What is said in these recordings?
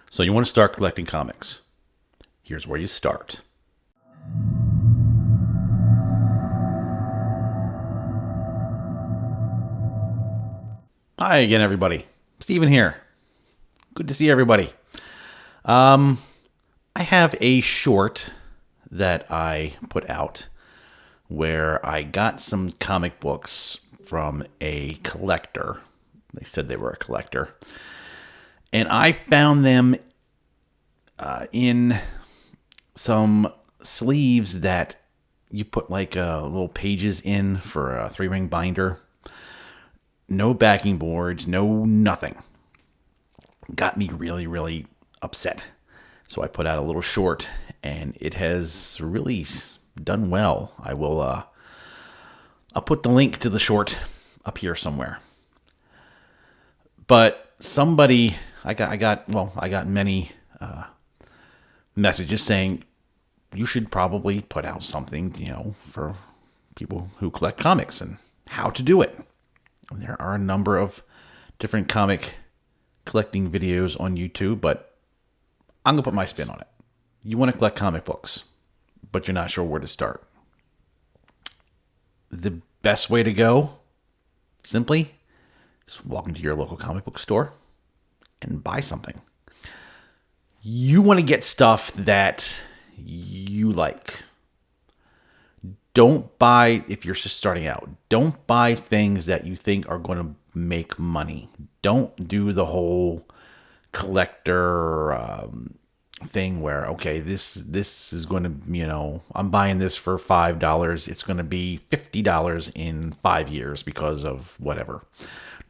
So you want to start collecting comics. Here's where you start. Hi again, everybody. Steven here. Good to see everybody. I have a short that I put out where I got some comic books from a collector. They said they were a collector. And I found them in some sleeves that you put like little pages in for a 3-ring binder. No backing boards, no nothing. Got me really, really upset. So I put out a little short, and it has really done well. I'll put the link to the short up here somewhere. But somebody, I got many messages saying you should probably put out something, for people who collect comics and how to do it. There are a number of different comic collecting videos on YouTube, but I'm going to put my spin on it. You want to collect comic books, but you're not sure where to start. The best way to go, simply, is walk into your local comic book store and buy something. You want to get stuff that you like. Don't buy, if you're just starting out, don't buy things that you think are going to make money. Don't do the whole collector thing where, okay, this is going to, I'm buying this for $5. It's going to be $50 in 5 years because of whatever.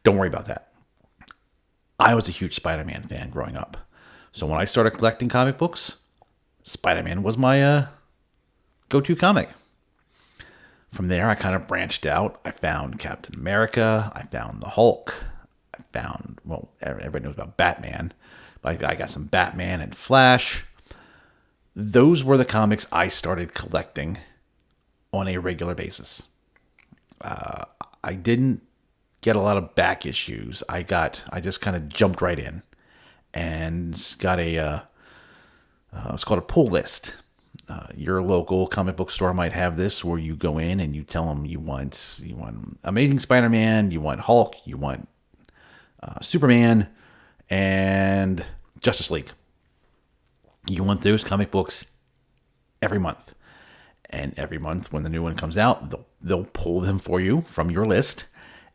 Don't worry about that. I was a huge Spider-Man fan growing up. So when I started collecting comic books, Spider-Man was my go-to comic. From there, I kind of branched out. I found Captain America. I found the Hulk. I found, everybody knows about Batman. But I got some Batman and Flash. Those were the comics I started collecting on a regular basis. I didn't get a lot of back issues. I just kind of jumped right in and got it's called a pull list. Your local comic book store might have this where you go in and you tell them you want Amazing Spider-Man, you want Hulk, you want Superman, and Justice League. You want those comic books every month. And every month when the new one comes out, they'll pull them for you from your list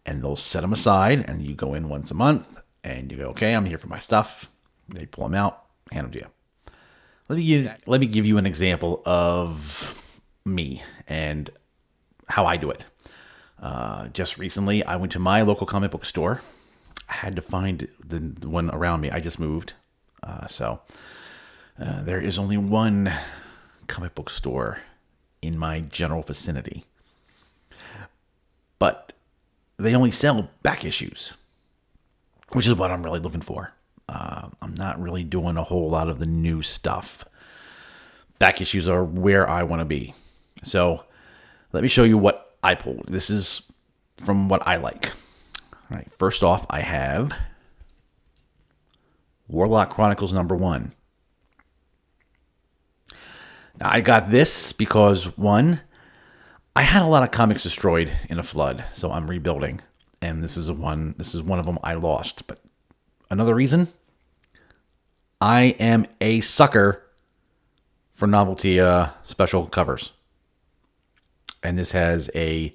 and they'll set them aside, and you go in once a month and you go, okay, I'm here for my stuff. They pull them out, hand them to you. Let me give you an example of me and how I do it. Just recently, I went to my local comic book store. I had to find the one around me. I just moved. So there is only one comic book store in my general vicinity. But they only sell back issues, which is what I'm really looking for. I'm not really doing a whole lot of the new stuff. Back issues are where I want to be. So let me show you what I pulled. This is from what I like. All right, first off, I have Warlock Chronicles #1. Now, I got this because, one, I had a lot of comics destroyed in a flood, so I'm rebuilding, and this is one of them I lost. But another reason, I am a sucker for novelty special covers. And this has as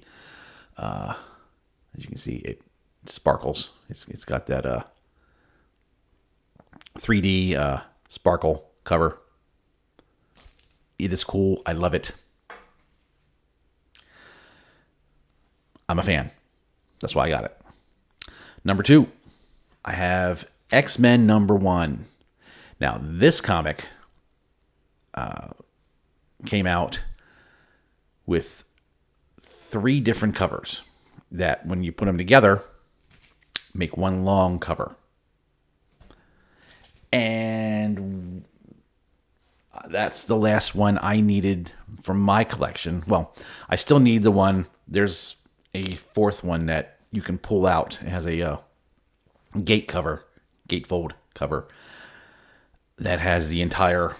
you can see, it sparkles. It's got that 3D sparkle cover. It is cool. I love it. I'm a fan. That's why I got it. #2, I have X-Men #1. Now, this comic came out with 3 different covers that, when you put them together, make one long cover. And that's the last one I needed from my collection. Well, I still need the one. There's a 4th one that you can pull out. It has a gatefold cover. that has the entire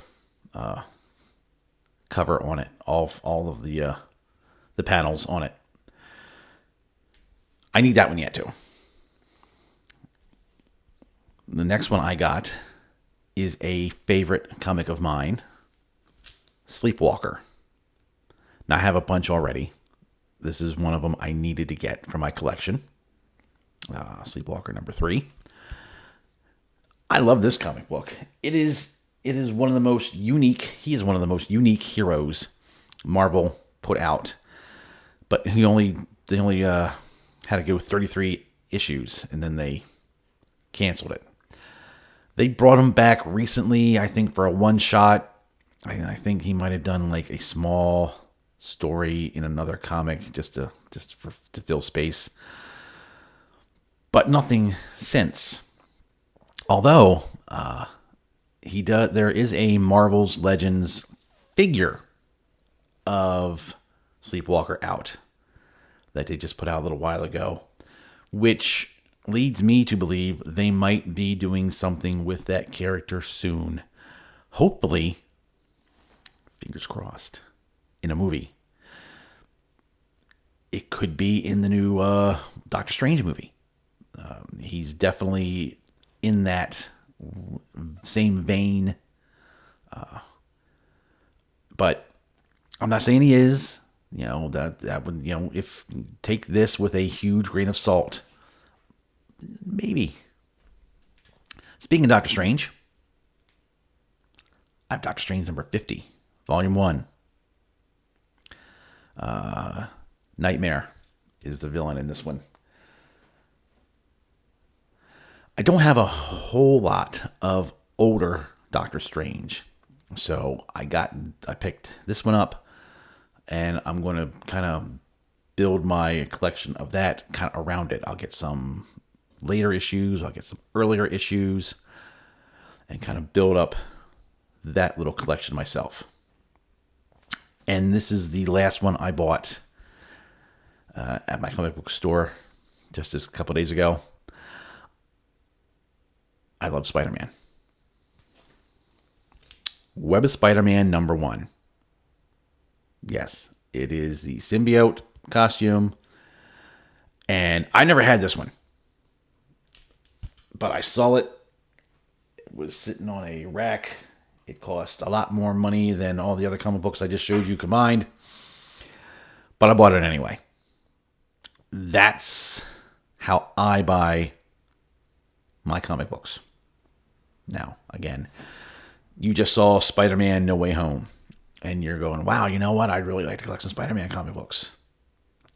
cover on it, all of the panels on it. I need that one yet too. The next one I got is a favorite comic of mine, Sleepwalker. Now I have a bunch already. This is one of them I needed to get for my collection. Sleepwalker number 3. I love this comic book. It is one of the most unique. He is one of the most unique heroes Marvel put out. But they only had to go 33 issues, and then they canceled it. They brought him back recently, I think, for a one-shot. I think he might have done like a small story in another comic just to fill space, but nothing since. Although there is a Marvel's Legends figure of Sleepwalker out that they just put out a little while ago, which leads me to believe they might be doing something with that character soon. Hopefully, fingers crossed, in a movie. It could be in the new Doctor Strange movie. He's definitely in that same vein. But I'm not saying he is. That would, if take this with a huge grain of salt. Maybe. Speaking of Doctor Strange, I have Doctor Strange number 50, Volume 1. Nightmare is the villain in this one. I don't have a whole lot of older Doctor Strange. So I picked this one up, and I'm going to kind of build my collection of that kind of around it. I'll get some later issues, I'll get some earlier issues, and kind of build up that little collection myself. And this is the last one I bought at my comic book store just this couple days ago. I love Spider-Man. Web of Spider-Man number 1. Yes, it is the symbiote costume. And I never had this one, but I saw it. It was sitting on a rack. It cost a lot more money than all the other comic books I just showed you combined, but I bought it anyway. That's how I buy my comic books. Now, again, you just saw Spider-Man No Way Home, and you're going, wow, you know what? I'd really like to collect some Spider-Man comic books.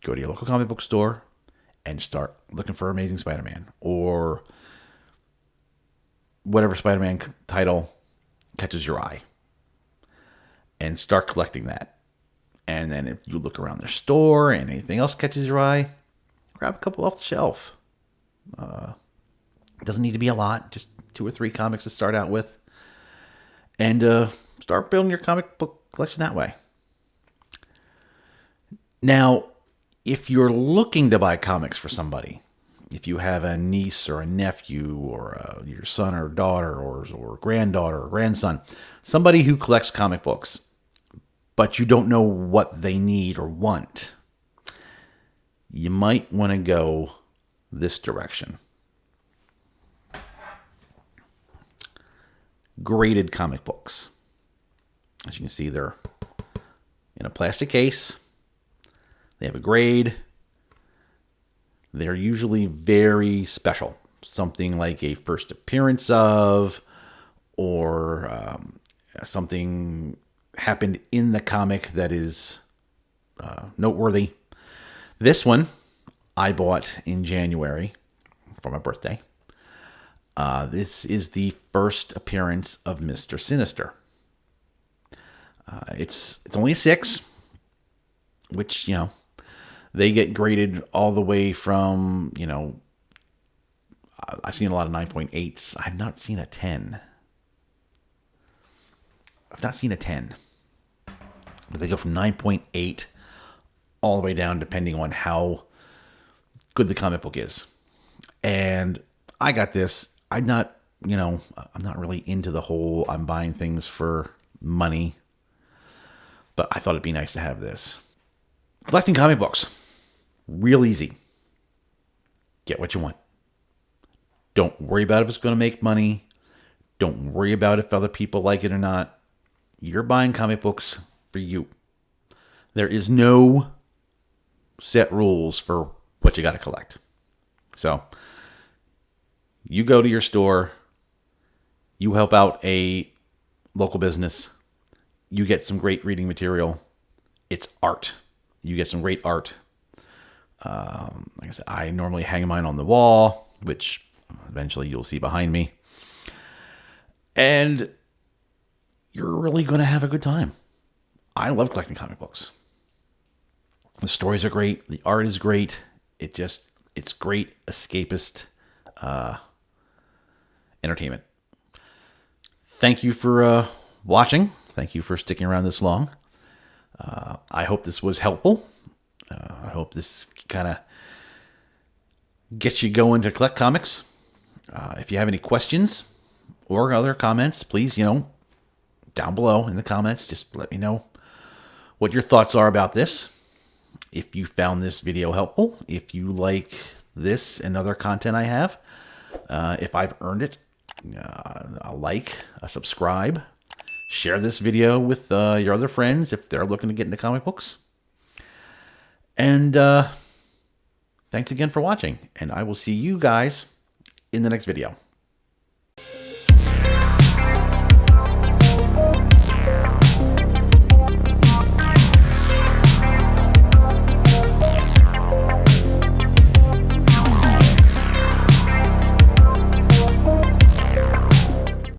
Go to your local comic book store and start looking for Amazing Spider-Man or whatever Spider-Man title catches your eye, and start collecting that. And then if you look around their store and anything else catches your eye, grab a couple off the shelf. It doesn't need to be a lot, just 2 or 3 comics to start out with, and start building your comic book collection that way. Now, if you're looking to buy comics for somebody, if you have a niece or a nephew or your son or daughter or granddaughter or grandson, somebody who collects comic books, but you don't know what they need or want, you might want to go this direction. Graded comic books. As you can see, they're in a plastic case. They have a grade. They're usually very special. Something like a first appearance of, or something happened in the comic that is noteworthy. This one I bought in January for my birthday. This is the first appearance of Mr. Sinister. It's only a 6, which, they get graded all the way from, I've seen a lot of 9.8s. I've not seen a 10. But they go from 9.8 all the way down depending on how good the comic book is. And I got this. I'm not I'm not really into the whole I'm buying things for money, but I thought it'd be nice to have this. Collecting comic books, real easy. Get what you want. Don't worry about if it's going to make money. Don't worry about if other people like it or not. You're buying comic books for you. There is no set rules for what you got to collect. So you go to your store, you help out a local business, you get some great reading material. It's art. You get some great art. Like I said, I normally hang mine on the wall, which eventually you'll see behind me. And you're really going to have a good time. I love collecting comic books. The stories are great. The art is great. It's great escapist entertainment. Thank you for watching. Thank you for sticking around this long. I hope this was helpful. I hope this kind of gets you going to collect comics. If you have any questions or other comments, please, down below in the comments, just let me know what your thoughts are about this. If you found this video helpful, if you like this and other content I have, if I've earned it, a like, a subscribe, share this video with your other friends if they're looking to get into comic books. And thanks again for watching, and I will see you guys in the next video.